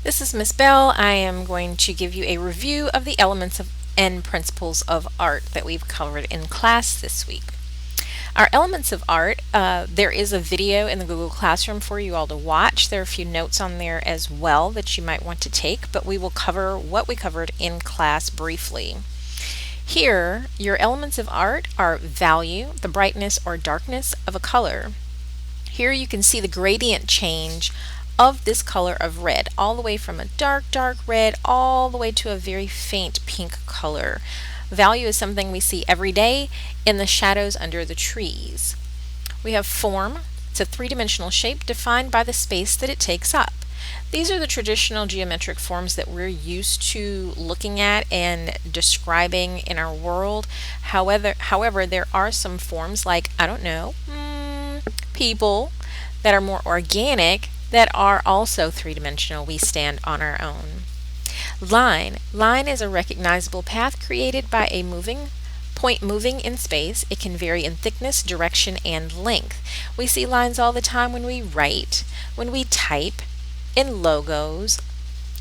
This is Miss Bell. I am going to give you a review of the elements of and principles of art that we've covered in class this week. Our elements of art, there is a video in the Google Classroom for you all to watch. There are a few notes on there as well that you might want to take, but we will cover what we covered in class briefly. Here, your elements of art are value, the brightness or darkness of a color. Here you can see the gradient change of this color of red, all the way from a dark red all the way to a very faint pink color. Value is something we see every day in the shadows under the trees. We have form. It's a three-dimensional shape defined by the space that it takes up. These are the traditional geometric forms that we're used to looking at and describing in our world. However, there are some forms like, people that are more organic that are also three-dimensional. We stand on our own. Line. Line is a recognizable path created by a point moving in space. It can vary in thickness, direction, and length. We see lines all the time when we write, when we type, in logos.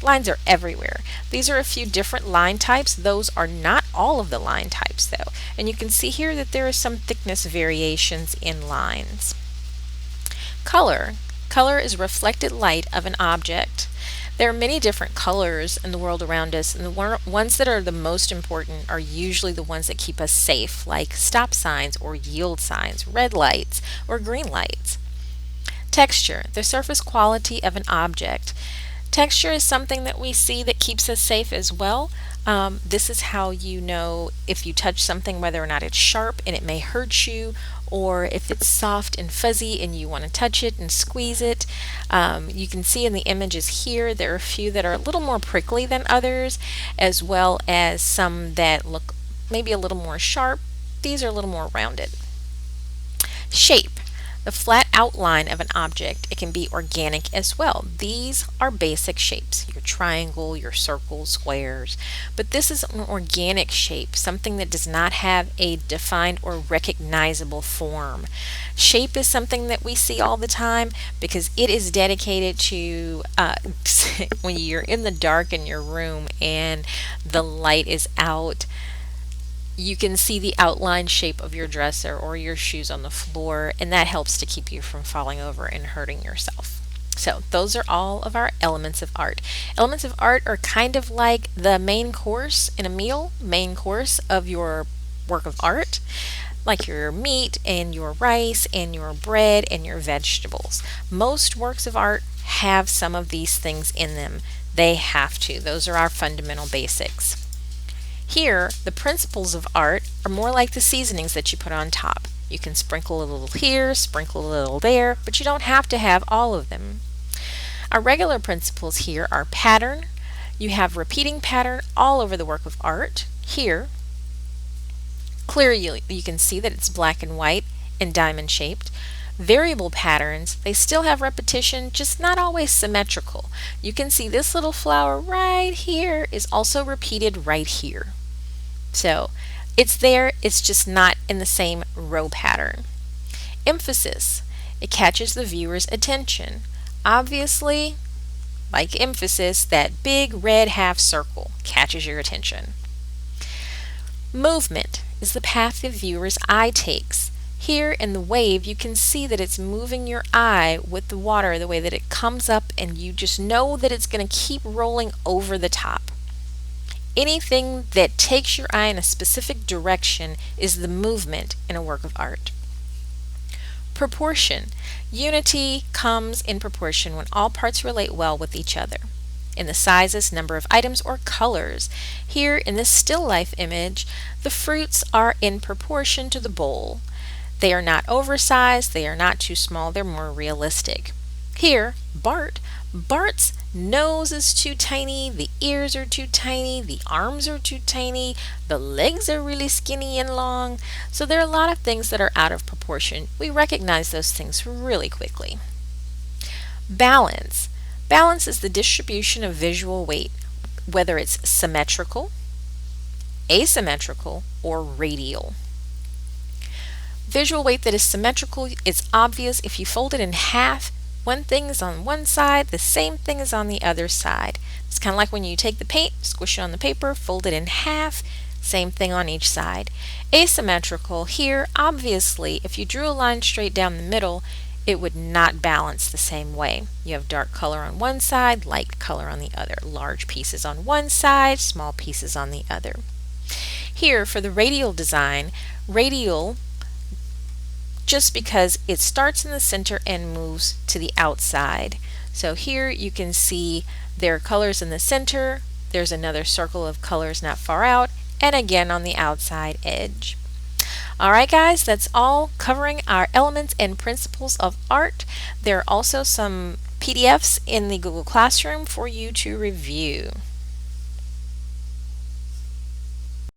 Lines are everywhere. These are a few different line types. Those are not all of the line types though. And you can see here that there are some thickness variations in lines. Color. Color is reflected light of an object. There are many different colors in the world around us, and the ones that are the most important are usually the ones that keep us safe, like stop signs or yield signs, red lights, or green lights. Texture, the surface quality of an object. Texture is something that we see that keeps us safe as well. This is how you know if you touch something whether or not it's sharp and it may hurt you, or if it's soft and fuzzy and you want to touch it and squeeze it. You can see in the images here there are a few that are a little more prickly than others, as well as some that look maybe a little more sharp. These are a little more rounded. Shape. The flat outline of an object. It can be organic as well. These are basic shapes, your triangle, your circle, squares, but this is an organic shape, something that does not have a defined or recognizable form. Shape is something that we see all the time because it is dedicated to when you're in the dark in your room and the light is out. You can see the outline shape of your dresser or your shoes on the floor, and that helps to keep you from falling over and hurting yourself. So those are all of our elements of art. Elements of art are kind of like the main course in a meal, main course of your work of art, like your meat and your rice and your bread and your vegetables. Most works of art have some of these things in them. They have to. Those are our fundamental basics. Here, the principles of art are more like the seasonings that you put on top. You can sprinkle a little here, sprinkle a little there, but you don't have to have all of them. Our regular principles here are pattern. You have repeating pattern all over the work of art. Here, clearly you can see that it's black and white and diamond shaped. Variable patterns, they still have repetition, just not always symmetrical. You can see this little flower right here is also repeated right here. So it's there, it's just not in the same row pattern. Emphasis, it catches the viewer's attention. Obviously, like emphasis, that big red half circle catches your attention. Movement is the path the viewer's eye takes. Here in the wave, you can see that it's moving your eye with the water the way that it comes up, and you just know that it's going to keep rolling over the top. Anything that takes your eye in a specific direction is the movement in a work of art. Proportion. Unity comes in proportion when all parts relate well with each other. In the sizes, number of items, or colors. Here in this still life image, the fruits are in proportion to the bowl. They are not oversized, they are not too small, they're more realistic. Here, Bart's nose is too tiny, the ears are too tiny, the arms are too tiny, the legs are really skinny and long, so there are a lot of things that are out of proportion. We recognize those things really quickly. Balance. Balance is the distribution of visual weight, whether it's symmetrical, asymmetrical, or radial. Visual weight that is symmetrical is obvious if you fold it in half. One thing is on one side, the same thing is on the other side. It's kind of like when you take the paint, squish it on the paper, fold it in half, same thing on each side. Asymmetrical here, obviously, if you drew a line straight down the middle, it would not balance the same way. You have dark color on one side, light color on the other, large pieces on one side, small pieces on the other. Here for the radial design, radial just because it starts in the center and moves to the outside. So here you can see there are colors in the center, there's another circle of colors not far out, and again on the outside edge. Alright guys, that's all covering our elements and principles of art. There are also some PDFs in the Google Classroom for you to review.